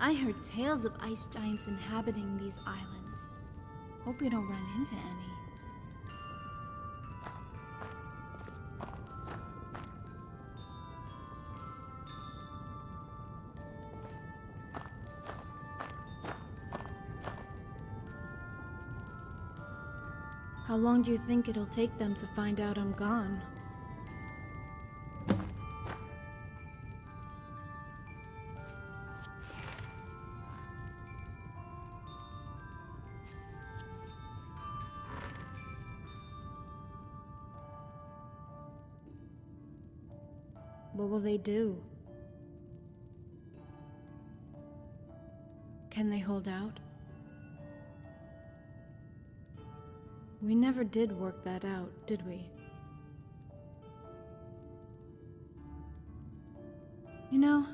I heard tales of ice giants inhabiting these islands. Hope you don't run into any. How long do you think it'll take them to find out I'm gone? What will they do? Can they hold out? We never did work that out, did we? You know,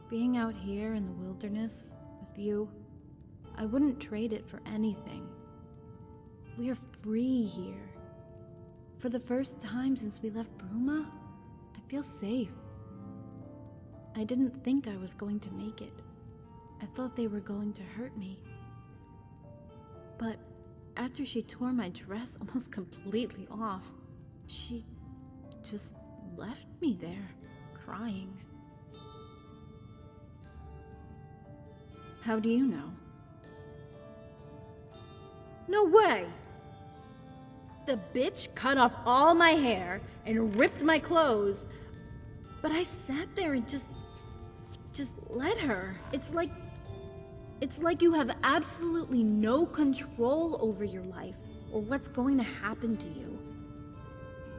being out here in the wilderness with you, I wouldn't trade it for anything. We are free here. For the first time since we left Bruma, I feel safe. I didn't think I was going to make it. I thought they were going to hurt me. But after she tore my dress almost completely off, she just left me there, crying. How do you know? No way! The bitch cut off all my hair and ripped my clothes, but I sat there and just let her. It's like you have absolutely no control over your life or what's going to happen to you.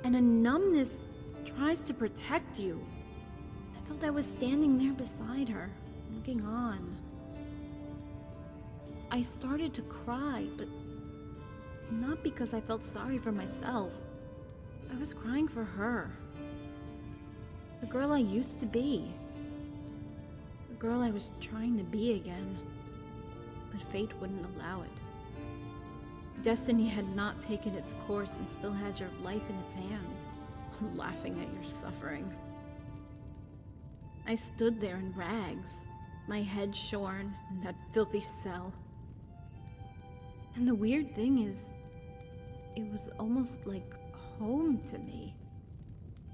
And a numbness tries to protect you. I felt I was standing there beside her, looking on. I started to cry, but not because I felt sorry for myself. I was crying for her. The girl I used to be. The girl I was trying to be again. But fate wouldn't allow it. Destiny had not taken its course and still had your life in its hands, laughing at your suffering. I stood there in rags, my head shorn in that filthy cell. And the weird thing is, it was almost like home to me.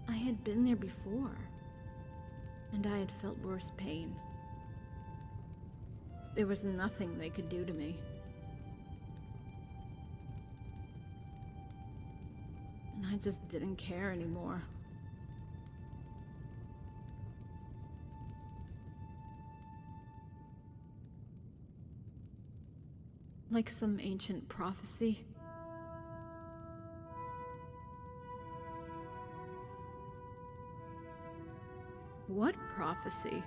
I had been there before, and I had felt worse pain. There was nothing they could do to me. And I just didn't care anymore. Like some ancient prophecy. What prophecy?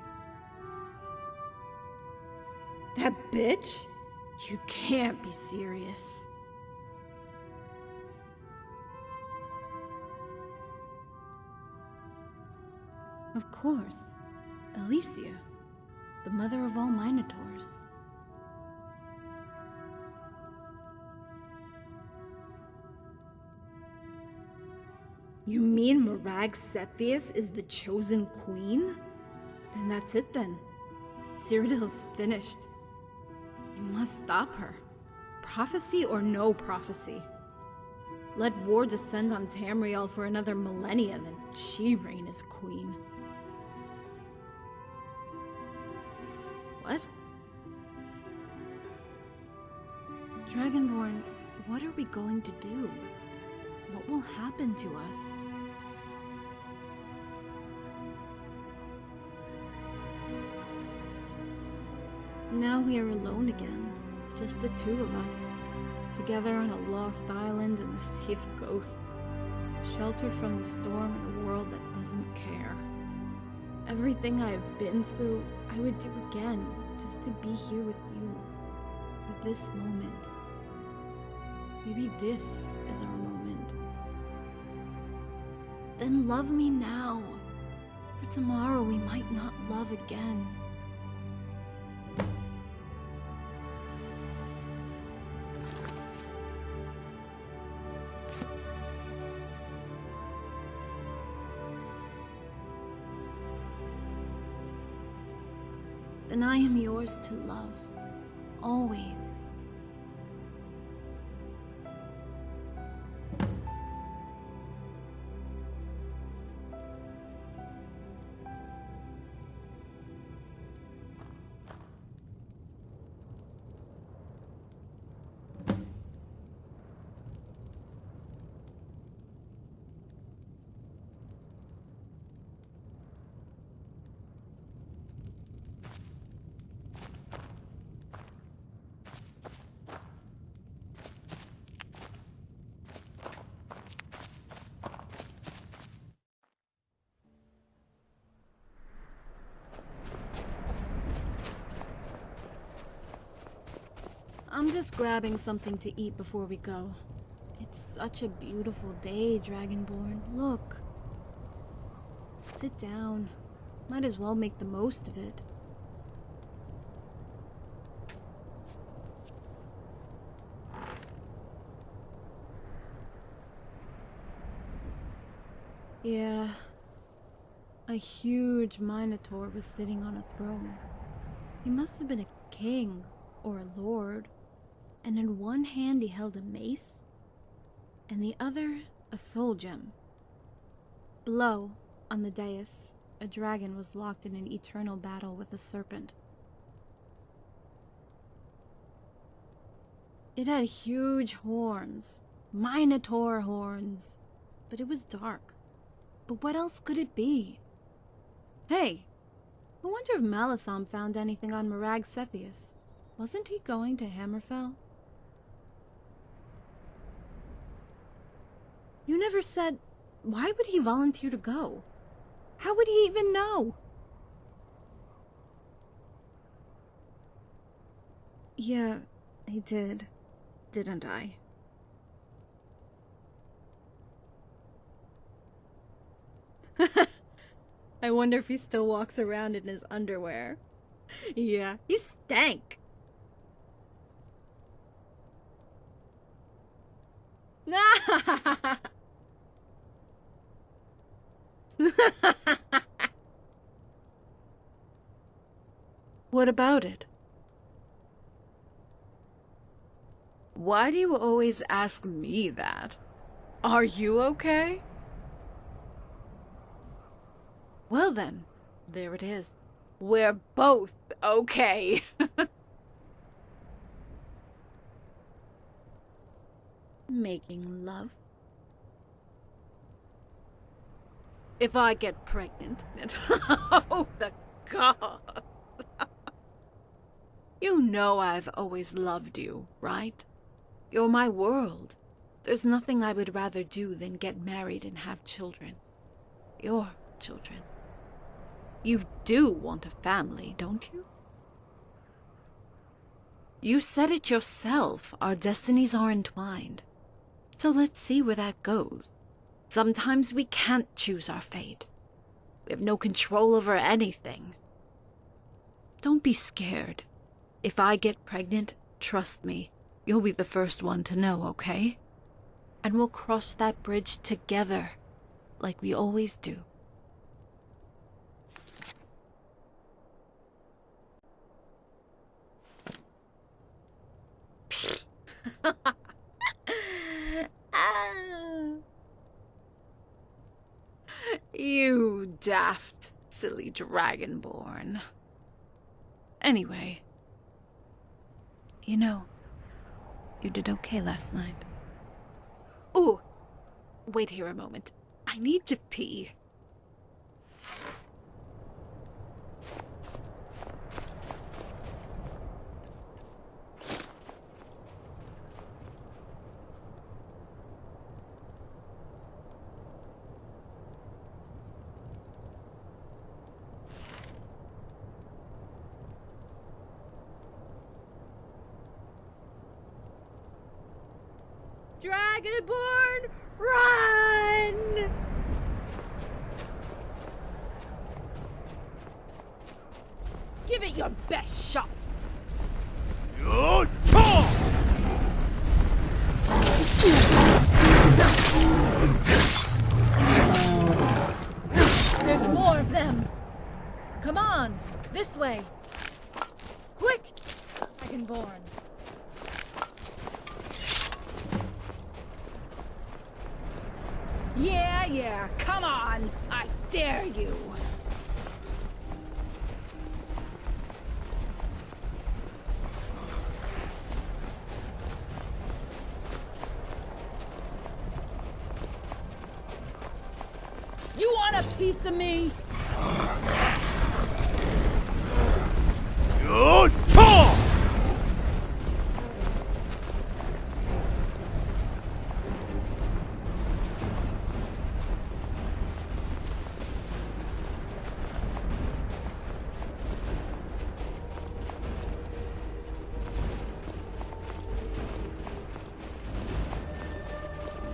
That bitch? You can't be serious. Of course. Alicia, the mother of all Minotaurs. You mean Mirag Cepheus is the chosen queen? Then that's it then. Cyrodiill's finished. You must stop her. Prophecy or no prophecy. Let war descend on Tamriel for another millennia, then she reign as queen. What? Dragonborn, what are we going to do? What will happen to us? Now we are alone again, just the two of us, together on a lost island in a sea of ghosts, sheltered from the storm in a world that doesn't care. Everything I have been through, I would do again, just to be here with you, for this moment. Maybe this is our moment. Then love me now, for tomorrow we might not love again. then I am yours to love, always. I'm just grabbing something to eat before we go. It's such a beautiful day, Dragonborn. Look. Sit down. Might as well make the most of it. Yeah. A huge Minotaur was sitting on a throne. He must have been a king or a lord. And in one hand he held a mace, and the other a soul gem. Below, on the dais, a dragon was locked in an eternal battle with a serpent. It had huge horns, Minotaur horns, but it was dark. But what else could it be? Hey, I wonder if Malisam found anything on Mirag Cepheus. Wasn't he going to Hammerfell? You never said, why would he volunteer to go? How would he even know? Yeah, I did, didn't I? I wonder if he still walks around in his underwear. Yeah, he stank. What about it? Why do you always ask me that? Are you okay? Well then, there it is. We're both okay. Making love. If I get pregnant, oh the gods. You know I've always loved you, right? You're my world. There's nothing I would rather do than get married and have children. Your children. You do want a family, don't you? You said it yourself, our destinies are entwined. So let's see where that goes. Sometimes we can't choose our fate. We have no control over anything. Don't be scared. If I get pregnant, trust me, you'll be the first one to know, okay? And we'll cross that bridge together, like we always do. You daft, silly dragonborn. Anyway, you know, you did okay last night. Ooh, wait here a moment. I need to pee. Dragonborn, run! Give it your best shot. There's more of them. Come on, this way. Yeah, come on! I dare you! You want a piece of me?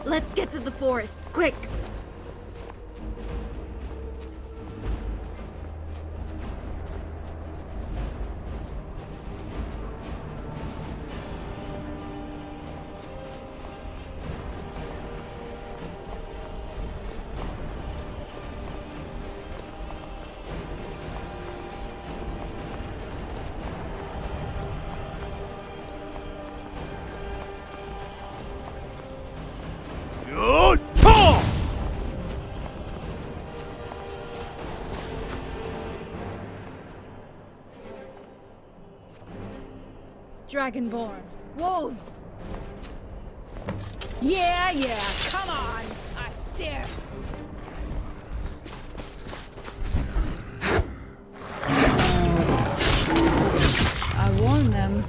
Let's get to the forest, quick! Dragonborn. Wolves! Yeah, come on! I dare! I warned them.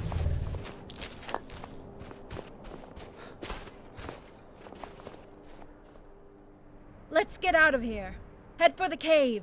Let's get out of here. Head for the cave.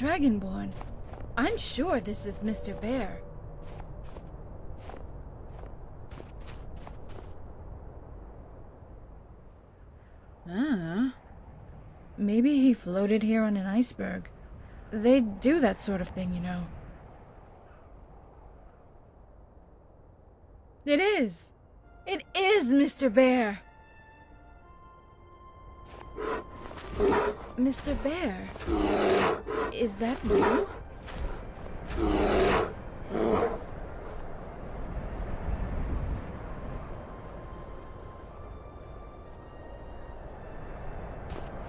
Dragonborn, I'm sure this is Mr. Bear. Maybe he floated here on an iceberg. They do that sort of thing, you know. It is! It is Mr. Bear! Mr. Bear? Is that you?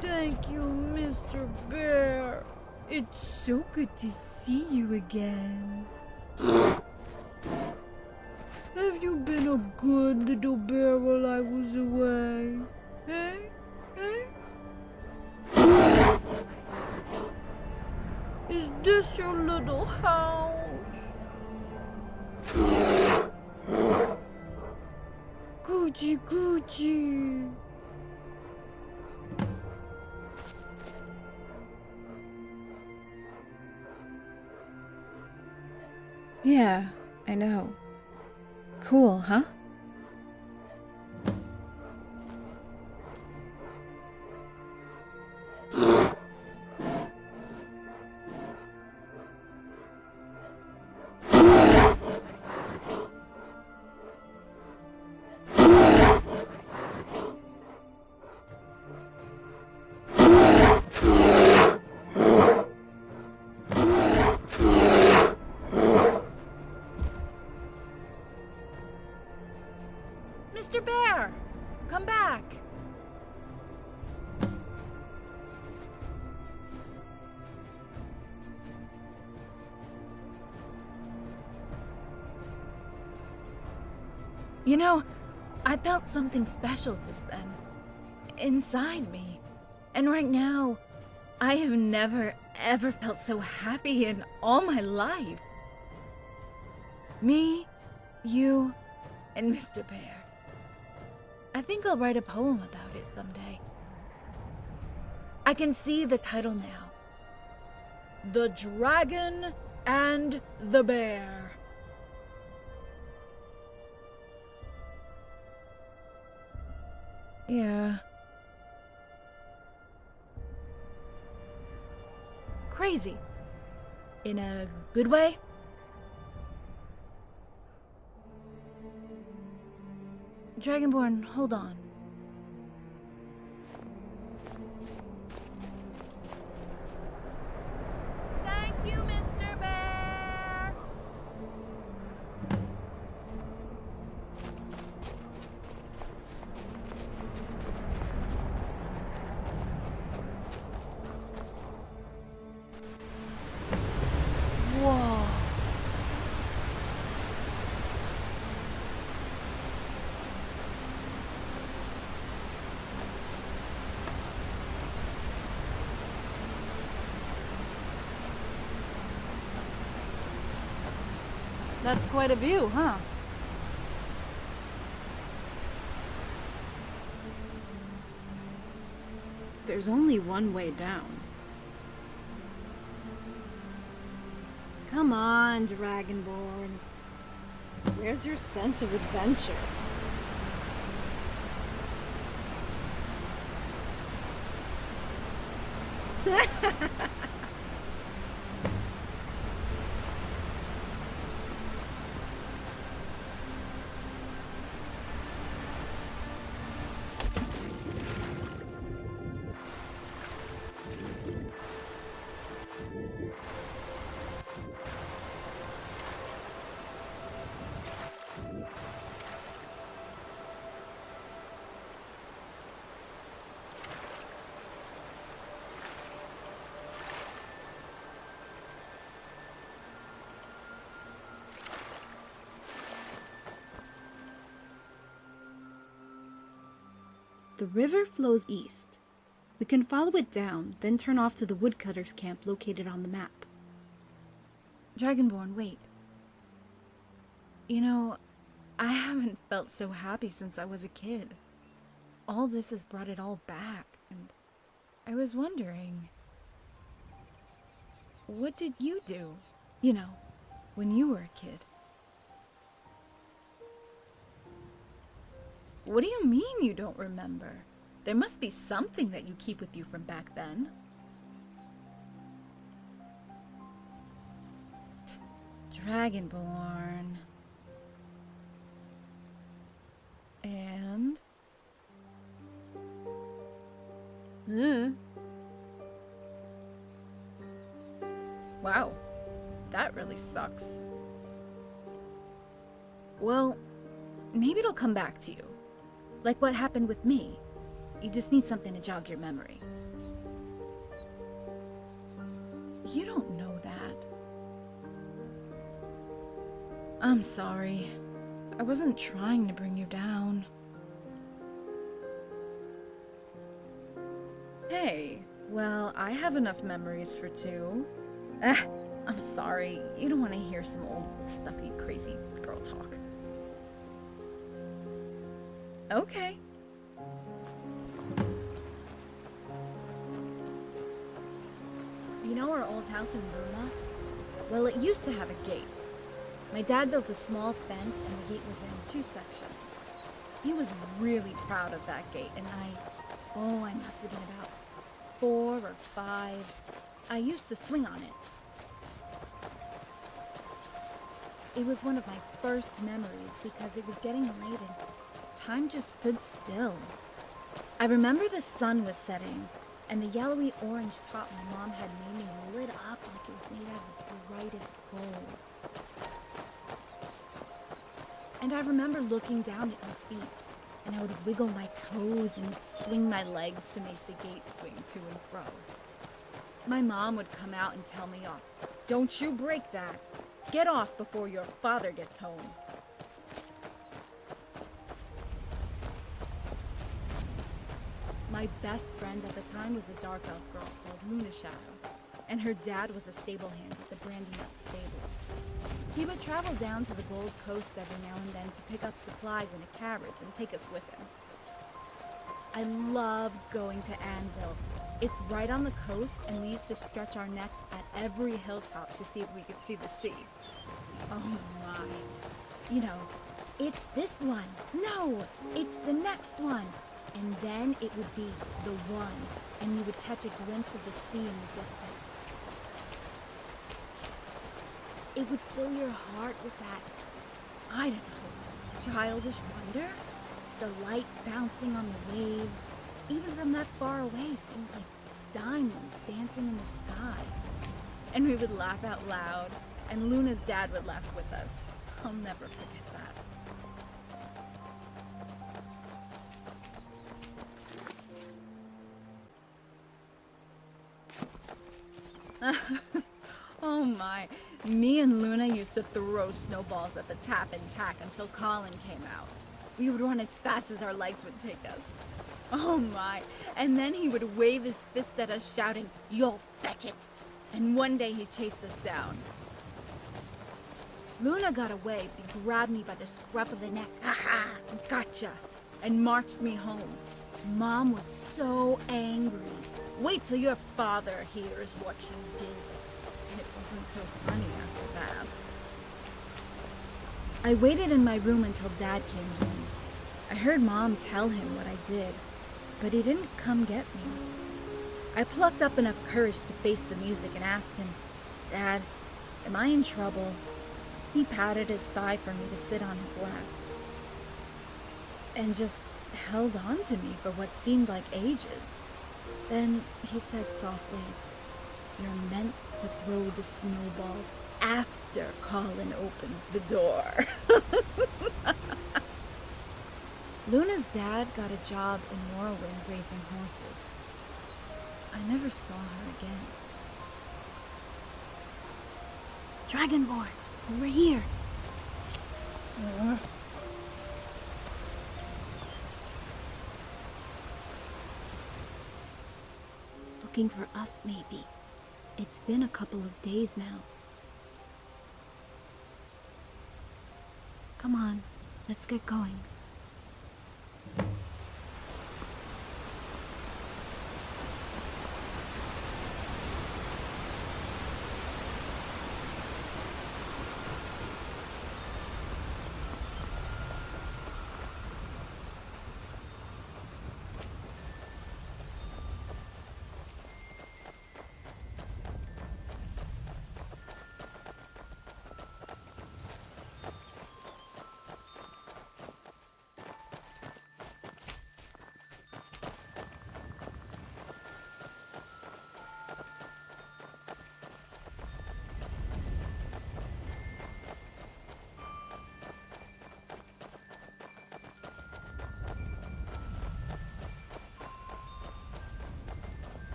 Thank you, Mr. Bear. It's so good to see you again. Have you been a good little bear while I was away? Eh? Is this your little house? Coochie coochie. Yeah, I know. Cool, huh? Mr. Bear! Come back! You know, I felt something special just then. Inside me. And right now, I have never, ever felt so happy in all my life. Me, you, and Mr. Bear. I think I'll write a poem about it someday. I can see the title now. The Dragon and the Bear. Yeah. Crazy. In a good way? Dragonborn, hold on. Thank you, Mr. Bear! Whoa. That's quite a view, huh? There's only one way down. Come on, Dragonborn. Where's your sense of adventure? The river flows east. We can follow it down, then turn off to the woodcutter's camp located on the map. Dragonborn, wait. You know, I haven't felt so happy since I was a kid. All this has brought it all back, and I was wondering... what did you do? You know, when you were a kid. What do you mean you don't remember? There must be something that you keep with you from back then. Dragonborn. And? Wow, that really sucks. Well, maybe it'll come back to you. Like what happened with me. You just need something to jog your memory. You don't know that. I'm sorry. I wasn't trying to bring you down. Hey, well, I have enough memories for two. I'm sorry. You don't want to hear some old, stuffy, crazy girl talk. Okay. You know our old house in Luna? Well, it used to have a gate. My dad built a small fence and the gate was in 2 sections. He was really proud of that gate and I must have been about 4 or 5. I used to swing on it. It was one of my first memories because it was getting late and time just stood still. I remember the sun was setting and the yellowy orange top my mom had made me lit up like it was made out of the brightest gold. And I remember looking down at my feet, and I would wiggle my toes and swing my legs to make the gate swing to and fro. My mom would come out and tell me off. Don't you break that. Get off before your father gets home. My best friend at the time was a dark elf girl called Luna Shadow, and her dad was a stable hand at the Brandy Nut stable. He would travel down to the Gold Coast every now and then to pick up supplies in a carriage and take us with him. I loved going to Anvil. It's right on the coast, and we used to stretch our necks at every hilltop to see if we could see the sea. Oh my. You know, it's this one. No, it's the next one. And then it would be the one, and you would catch a glimpse of the sea in the distance. It would fill your heart with that, I don't know, childish wonder. The light bouncing on the waves, even from that far away, seemed like diamonds dancing in the sky. And we would laugh out loud, and Luna's dad would laugh with us. I'll never forget that. Oh my, me and Luna used to throw snowballs at the tap and tack until Colin came out. We would run as fast as our legs would take us. Oh my, and then he would wave his fist at us shouting, "You'll fetch it!" And one day he chased us down. Luna got away, but he grabbed me by the scruff of the neck, "Aha! Gotcha!" and marched me home. Mom was so angry. Wait till your father hears what you did. It wasn't so funny after that. I waited in my room until Dad came home. I heard Mom tell him what I did, but he didn't come get me. I plucked up enough courage to face the music and asked him, "Dad, am I in trouble?" He patted his thigh for me to sit on his lap, and just held on to me for what seemed like ages. Then he said softly, "You're meant to throw the snowballs after Colin opens the door." Luna's dad got a job in Morrowind raising horses. I never saw her again. Dragonborn, over here. Looking for us, maybe. It's been a couple of days now. Come on, let's get going.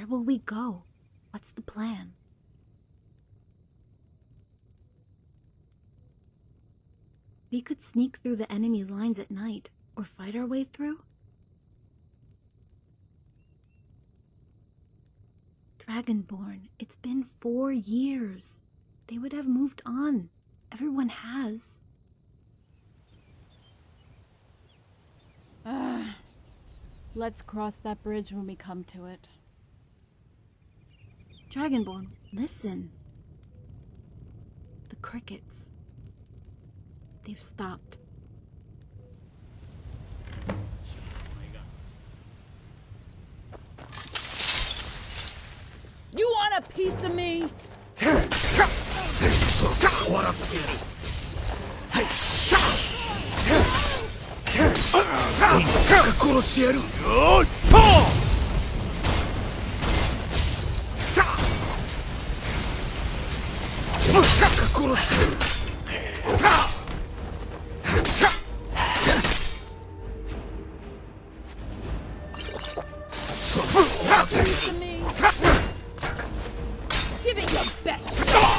Where will we go? What's the plan? We could sneak through the enemy lines at night, or fight our way through. Dragonborn, it's been 4 years. They would have moved on. Everyone has. Let's cross that bridge when we come to it. Dragonborn, listen. The crickets. They've stopped. You want a piece of me? Piece of me? Give it your best shot!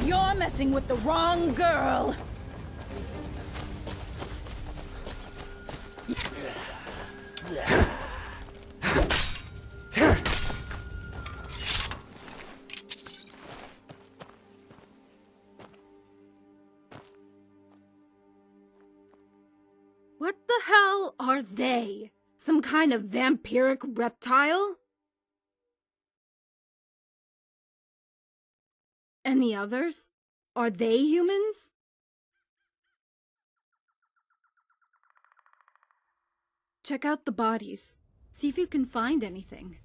You're messing with the wrong girl! What the hell are they? Some kind of vampiric reptile? And the others? Are they humans? Check out the bodies. See if you can find anything.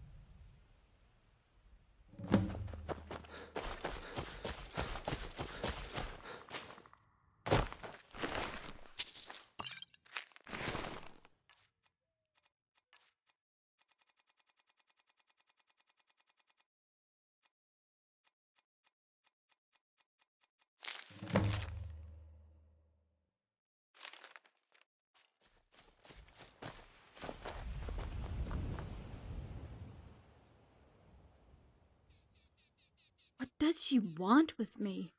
What does she want with me?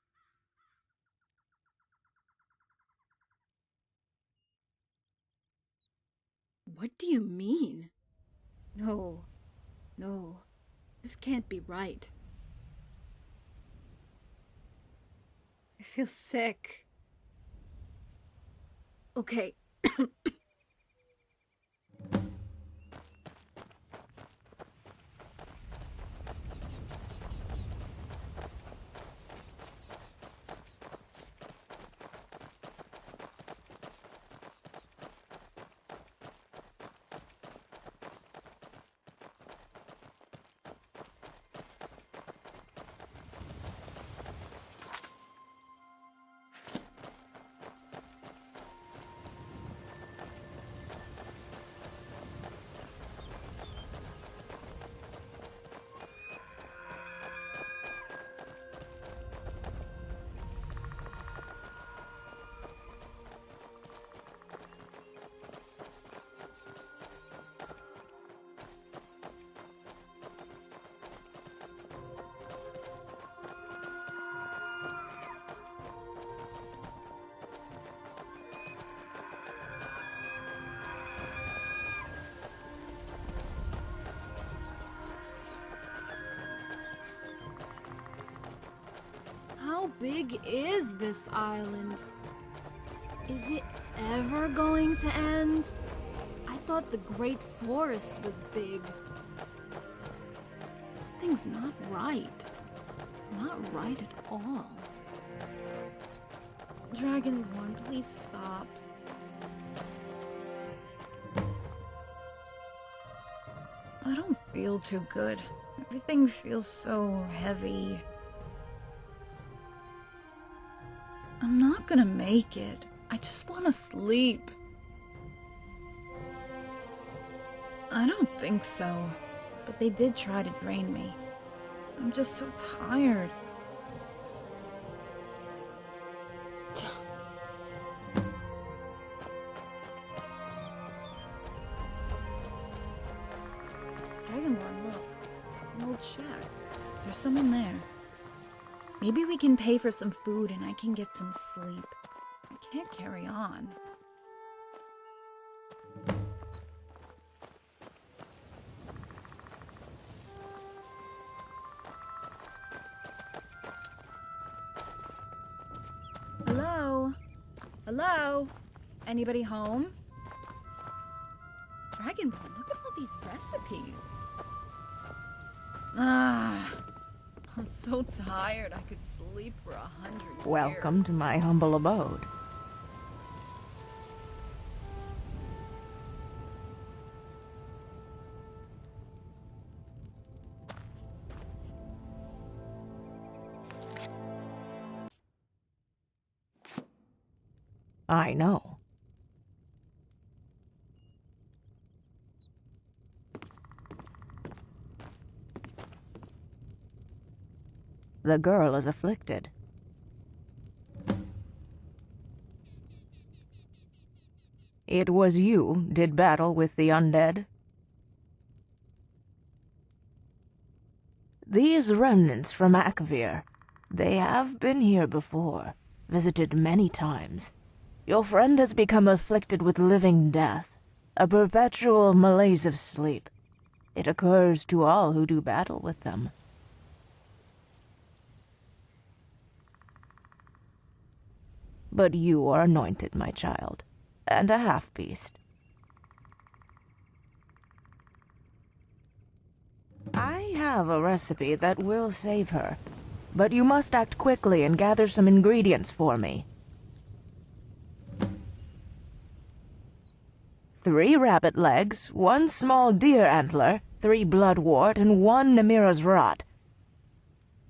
What do you mean? No, this can't be right. I feel sick. Okay. How big is this island? Is it ever going to end? I thought the Great Forest was big. Something's not right. Not right at all. Dragonborn, please stop. I don't feel too good. Everything feels so heavy. I'm not gonna make it. I just want to sleep. I don't think so, but they did try to drain me. I'm just so tired. Dragonborn, look. An old shack. There's someone there. Maybe we can pay for some food and I can get some sleep. I can't carry on. Hello? Hello? Anybody home? Dragonborn, look at all these recipes. I'm so tired I could sleep for 100 years. Welcome to my humble abode. I know. The girl is afflicted. It was you did battle with the undead? These remnants from Akvir, they have been here before, visited many times. Your friend has become afflicted with living death, a perpetual malaise of sleep. It occurs to all who do battle with them. But you are anointed, my child, and a half-beast. I have a recipe that will save her, but you must act quickly and gather some ingredients for me. 3 rabbit legs, 1 small deer antler, 3 bloodwort, and 1 Namira's rot.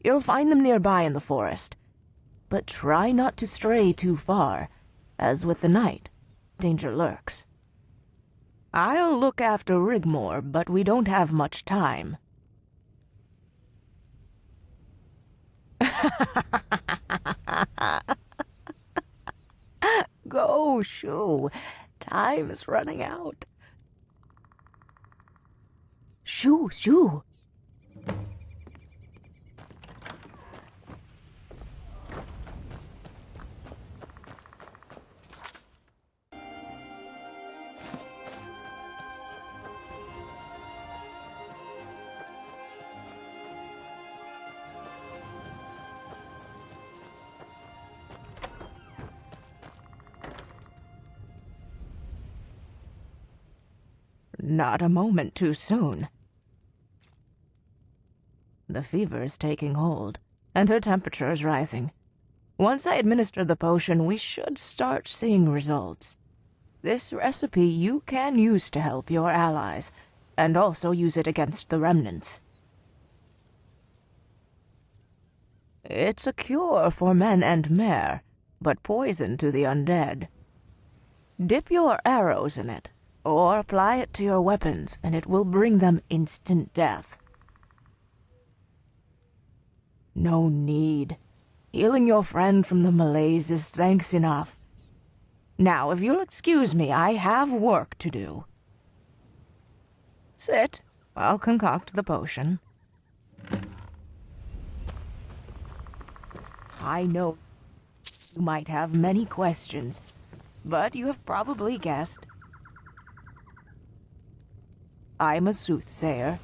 You'll find them nearby in the forest. But try not to stray too far, as with the night, danger lurks. I'll look after Rigmor, but we don't have much time. Go, shoo. Time is running out. Shoo, shoo. Not a moment too soon. The fever is taking hold, and her temperature is rising. Once I administer the potion, we should start seeing results. This recipe you can use to help your allies, and also use it against the remnants. It's a cure for men and mare, but poison to the undead. Dip your arrows in it, or apply it to your weapons, and it will bring them instant death. No need. Healing your friend from the malaise is thanks enough. Now, if you'll excuse me, I have work to do. Sit. I'll concoct the potion. I know you might have many questions, but you have probably guessed. I'm a soothsayer.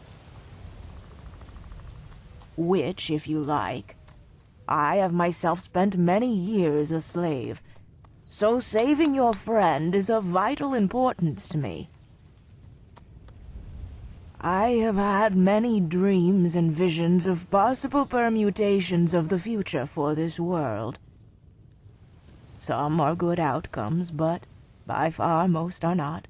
Which, if you like. I have myself spent many years a slave, so saving your friend is of vital importance to me. I have had many dreams and visions of possible permutations of the future for this world. Some are good outcomes, but by far most are not.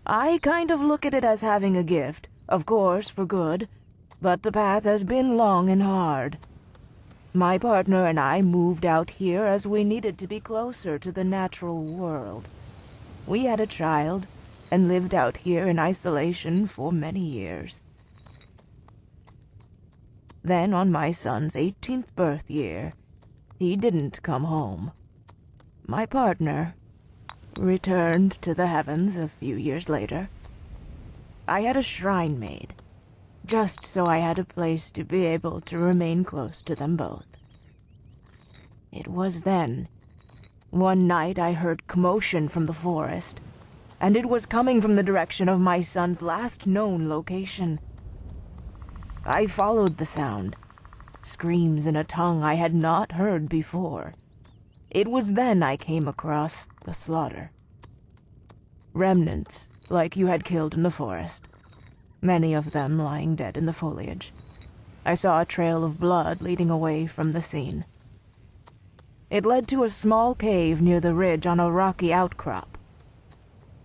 I kind of look at it as having a gift, of course for good, but the path has been long and hard. My partner and I moved out here as we needed to be closer to the natural world. We had a child and lived out here in isolation for many years. Then on my son's 18th birth year, he didn't come home. My partner returned to the heavens a few years later. I had a shrine made, just so I had a place to be able to remain close to them both. It was then, one night I heard commotion from the forest, and it was coming from the direction of my son's last known location. I followed the sound, screams in a tongue I had not heard before. It was then I came across the slaughter. Remnants, like you had killed in the forest, many of them lying dead in the foliage. I saw a trail of blood leading away from the scene. It led to a small cave near the ridge on a rocky outcrop.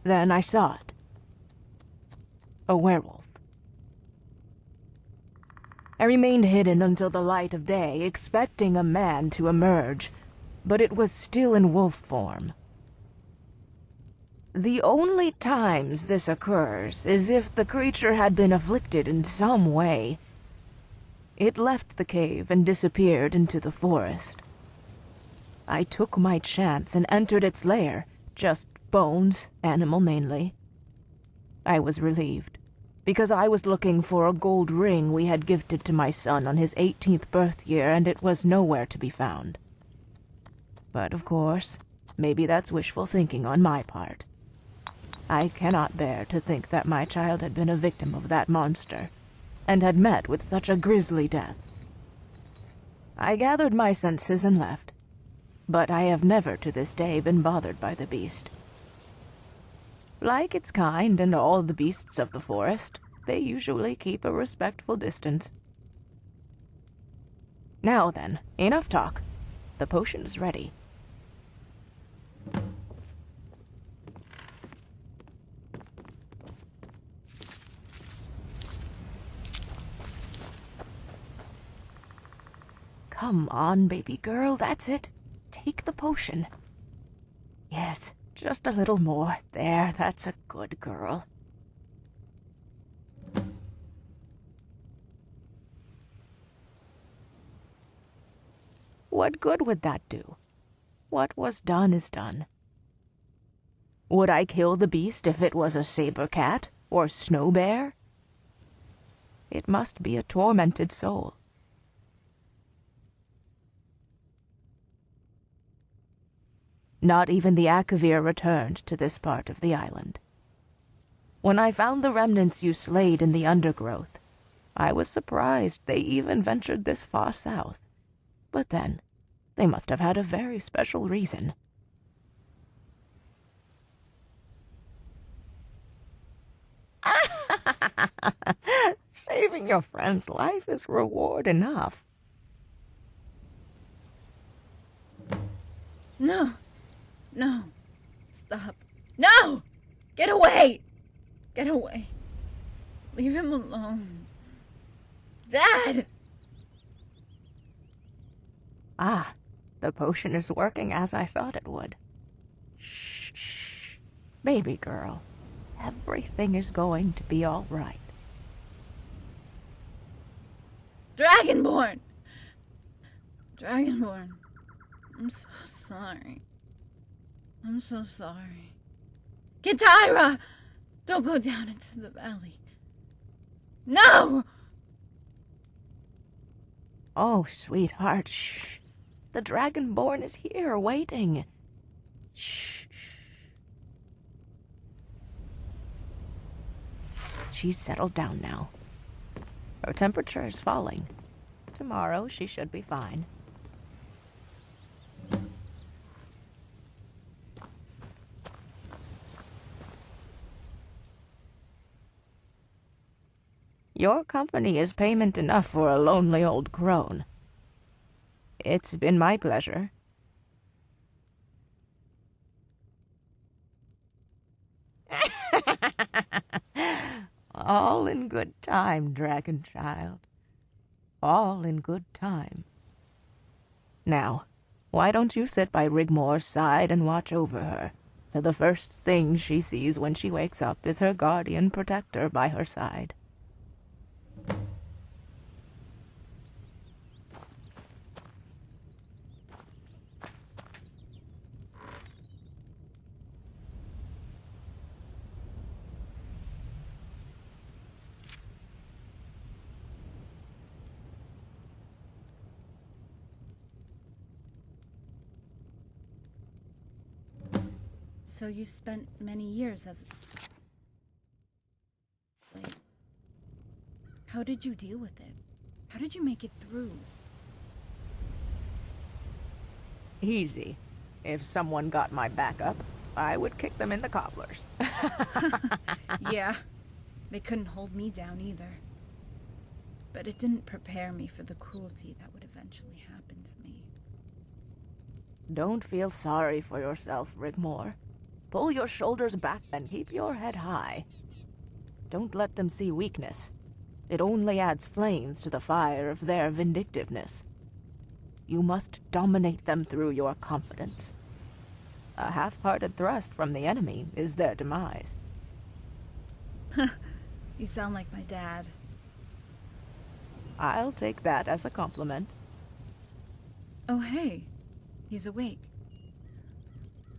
Then I saw it. A werewolf. I remained hidden until the light of day, expecting a man to emerge, but it was still in wolf form. The only times this occurs is if the creature had been afflicted in some way. It left the cave and disappeared into the forest. I took my chance and entered its lair, just bones, animal mainly. I was relieved, because I was looking for a gold ring we had gifted to my son on his 18th birth year, and it was nowhere to be found. But of course, maybe that's wishful thinking on my part. I cannot bear to think that my child had been a victim of that monster, and had met with such a grisly death. I gathered my senses and left, but I have never to this day been bothered by the beast. Like its kind and all the beasts of the forest, they usually keep a respectful distance. Now then, enough talk. The potion is ready. Come on, baby girl, that's it. Take the potion. Yes, just a little more. There, that's a good girl. What good would that do? What was done is done. Would I kill the beast if it was a saber cat or snow bear? It must be a tormented soul. Not even the Akavir returned to this part of the island. When I found the remnants you slayed in the undergrowth, I was surprised they even ventured this far south. But then, they must have had a very special reason. Saving your friend's life is reward enough. No. No. Stop. No! Get away! Get away. Leave him alone. Dad! Ah, the potion is working as I thought it would. Shh, shh. Baby girl, everything is going to be all right. Dragonborn! Dragonborn. I'm so sorry. I'm so sorry. Kitara! Don't go down into the valley. No! Oh, sweetheart, shh. The Dragonborn is here, waiting. Shh, shh. She's settled down now. Her temperature is falling. Tomorrow she should be fine. Your company is payment enough for a lonely old crone. It's been my pleasure. All in good time, dragon child. All in good time. Now, why don't you sit by Rigmor's side and watch over her, so the first thing she sees when she wakes up is her guardian protector by her side. So you spent many years as... Wait. How did you deal with it? How did you make it through? Easy. If someone got my back up, I would kick them in the cobblers. Yeah. They couldn't hold me down either. But it didn't prepare me for the cruelty that would eventually happen to me. Don't feel sorry for yourself, Rigmor. Pull your shoulders back and keep your head high. Don't let them see weakness. It only adds flames to the fire of their vindictiveness. You must dominate them through your confidence. A half-hearted thrust from the enemy is their demise. You sound like my dad. I'll take that as a compliment. Oh, hey. He's awake.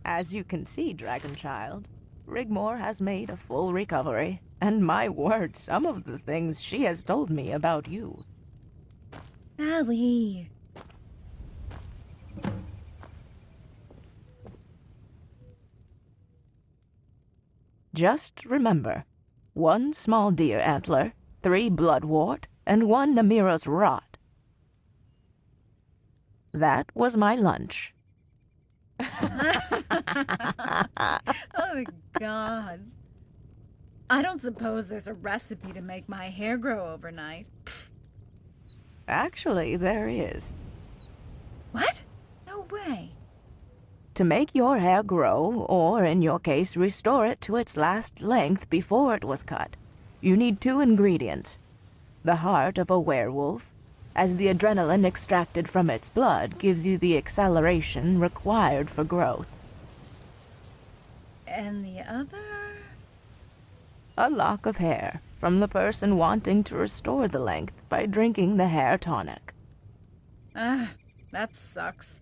As you can see, Dragon Child, Rigmor has made a full recovery, and my word, some of the things she has told me about you. Allie! Just remember, 1 small deer antler, 3 bloodwort, and 1 Namira's rot. That was my lunch. Oh my god. I don't suppose there's a recipe to make my hair grow overnight. Pfft. Actually, there is. What? No way. To make your hair grow, or in your case, restore it to its last length before it was cut, you need 2 ingredients. The heart of a werewolf, as the adrenaline extracted from its blood gives you the acceleration required for growth. And the other? A lock of hair from the person wanting to restore the length by drinking the hair tonic. Ah, that sucks.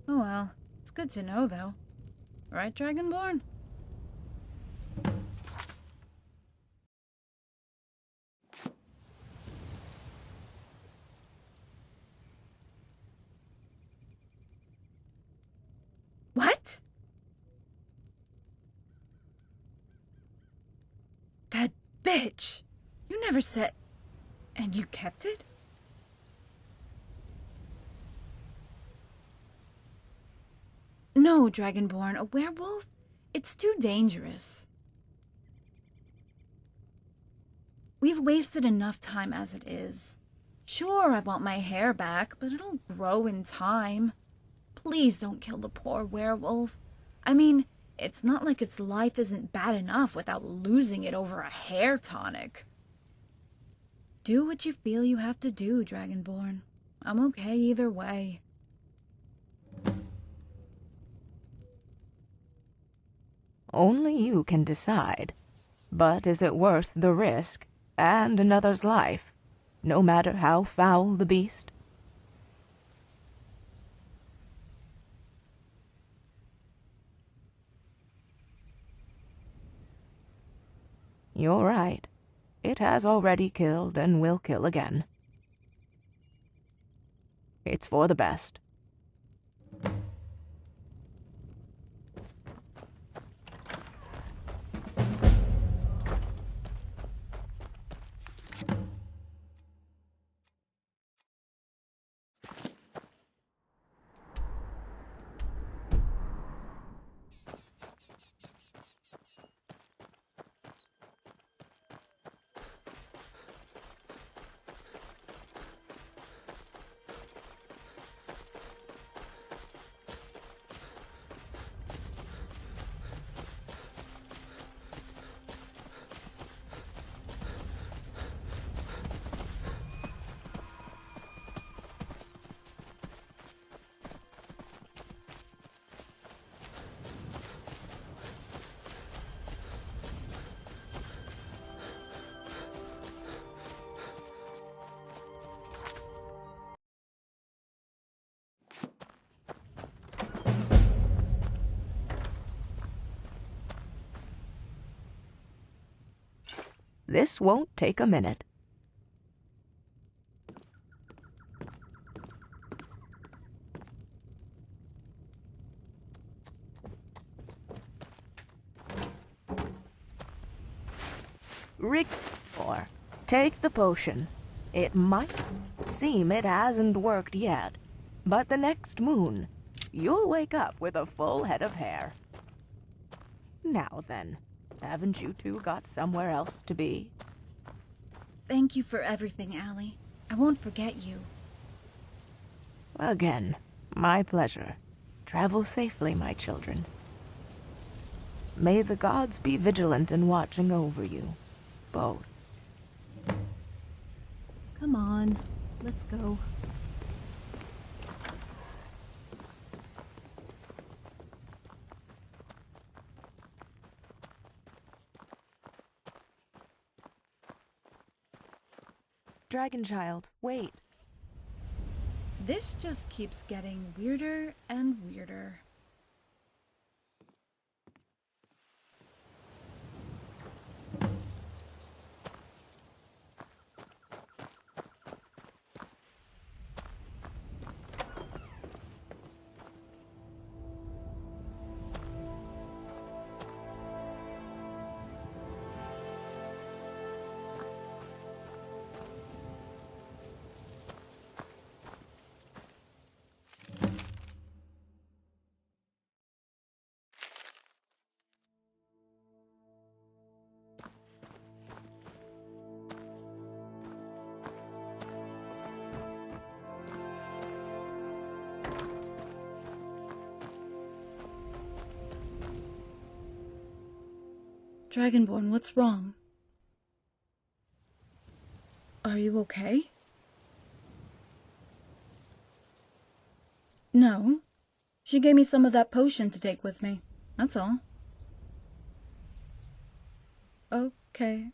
Oh well, it's good to know though. Right, Dragonborn? What? That bitch! You never said... And you kept it? No, Dragonborn, a werewolf? It's too dangerous. We've wasted enough time as it is. Sure, I want my hair back, but it'll grow in time. Please don't kill the poor werewolf. I mean, it's not like its life isn't bad enough without losing it over a hair tonic. Do what you feel you have to do, Dragonborn. I'm okay either way. Only you can decide. But is it worth the risk and another's life, no matter how foul the beast? You're right. It has already killed and will kill again. It's for the best. This won't take a minute. Rigmor, take the potion. It might seem it hasn't worked yet, but the next moon, you'll wake up with a full head of hair. Now then, haven't you two got somewhere else to be? Thank you for everything, Allie. I won't forget you. Again, my pleasure. Travel safely, my children. May the gods be vigilant in watching over you, both. Come on, let's go. Dragonchild, wait. This just keeps getting weirder and weirder. Dragonborn, what's wrong? Are you okay? No. She gave me some of that potion to take with me. That's all. Okay.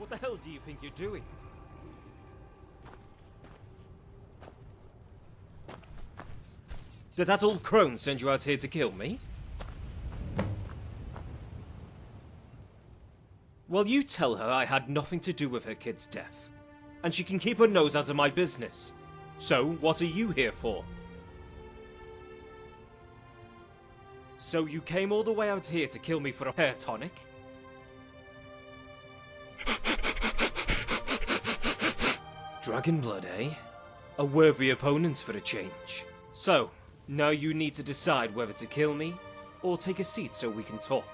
What the hell do you think you're doing? Did that old crone send you out here to kill me? Well, you tell her I had nothing to do with her kid's death. And she can keep her nose out of my business. So, what are you here for? So you came all the way out here to kill me for a hair tonic? Dragon blood, eh? A worthy opponent for a change. So, now you need to decide whether to kill me, or take a seat so we can talk.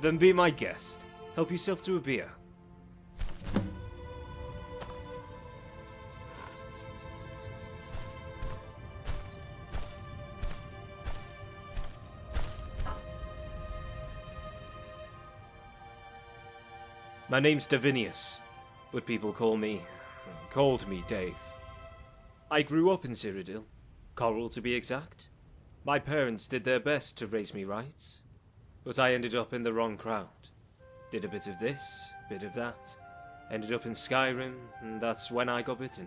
Then be my guest. Help yourself to a beer. My name's Davinius, but people called me Dave. I grew up in Cyrodill, Coral to be exact. My parents did their best to raise me right, but I ended up in the wrong crowd. Did a bit of this, bit of that, ended up in Skyrim, and that's when I got bitten.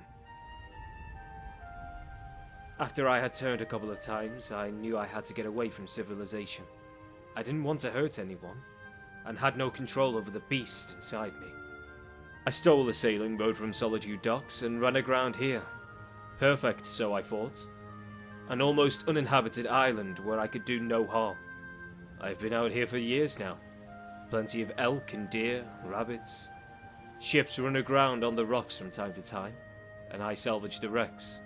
After I had turned a couple of times, I knew I had to get away from civilization. I didn't want to hurt anyone, and had no control over the beast inside me. I stole a sailing boat from Solitude Docks and ran aground here. Perfect, so I thought. An almost uninhabited island where I could do no harm. I've been out here for years now. Plenty of elk and deer, rabbits. Ships run aground on the rocks from time to time, and I salvage the wrecks.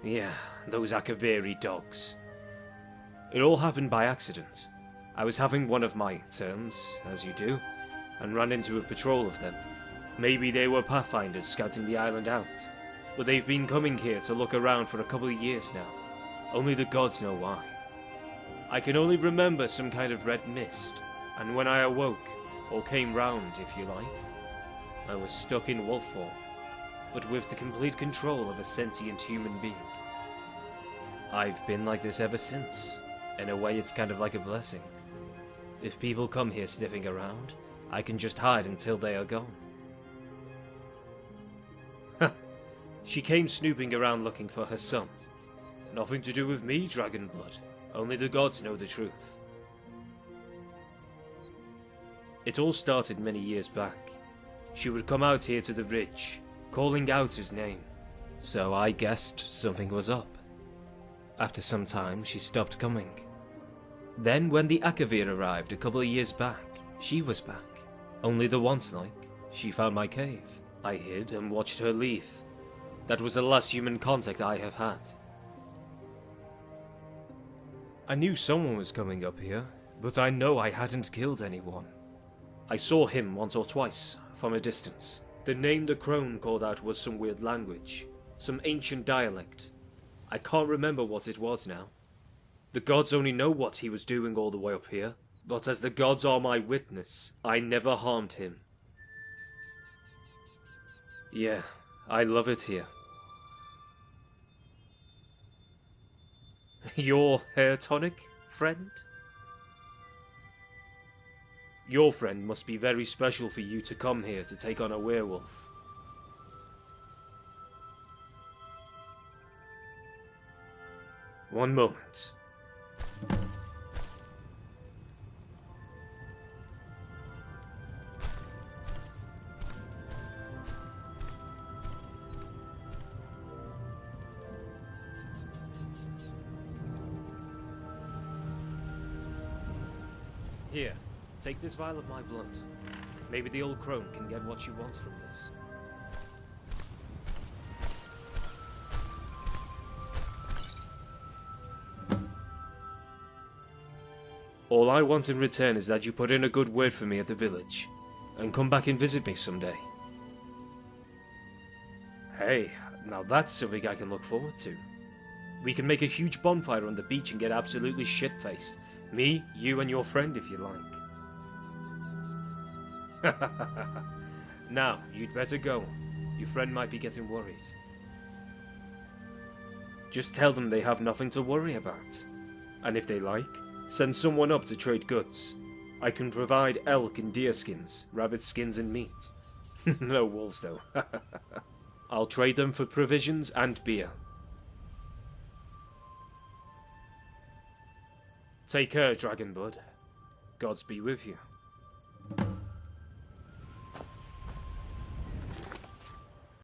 Yeah, those Akaviri dogs. It all happened by accident. I was having one of my turns, as you do, and ran into a patrol of them. Maybe they were pathfinders scouting the island out, but they've been coming here to look around for a couple of years now. Only the gods know why. I can only remember some kind of red mist, and when I awoke, or came round if you like, I was stuck in wolf form, but with the complete control of a sentient human being. I've been like this ever since. In a way, it's kind of like a blessing. If people come here sniffing around, I can just hide until they are gone. She came snooping around looking for her son. Nothing to do with me, Dragonblood. Only the gods know the truth. It all started many years back. She would come out here to the ridge, calling out his name. So I guessed something was up. After some time, she stopped coming. Then when the Akavir arrived a couple of years back, she was back. Only the once like, she found my cave. I hid and watched her leave. That was the last human contact I have had. I knew someone was coming up here, but I know I hadn't killed anyone. I saw him once or twice, from a distance. The name the crone called out was some weird language, some ancient dialect. I can't remember what it was now. The gods only know what he was doing all the way up here, but as the gods are my witness, I never harmed him. Yeah, I love it here. Your hair tonic, friend? Your friend must be very special for you to come here to take on a werewolf. One moment. Here, take this vial of my blood. Maybe the old crone can get what she wants from this. All I want in return is that you put in a good word for me at the village, and come back and visit me someday. Hey, now that's something I can look forward to. We can make a huge bonfire on the beach and get absolutely shit-faced. Me, you, and your friend, if you like. Now, you'd better go. Your friend might be getting worried. Just tell them they have nothing to worry about. And if they like, send someone up to trade goods. I can provide elk and deer skins, rabbit skins and meat. No wolves, though. I'll trade them for provisions and beer. Take care, Dragonblood. Gods be with you.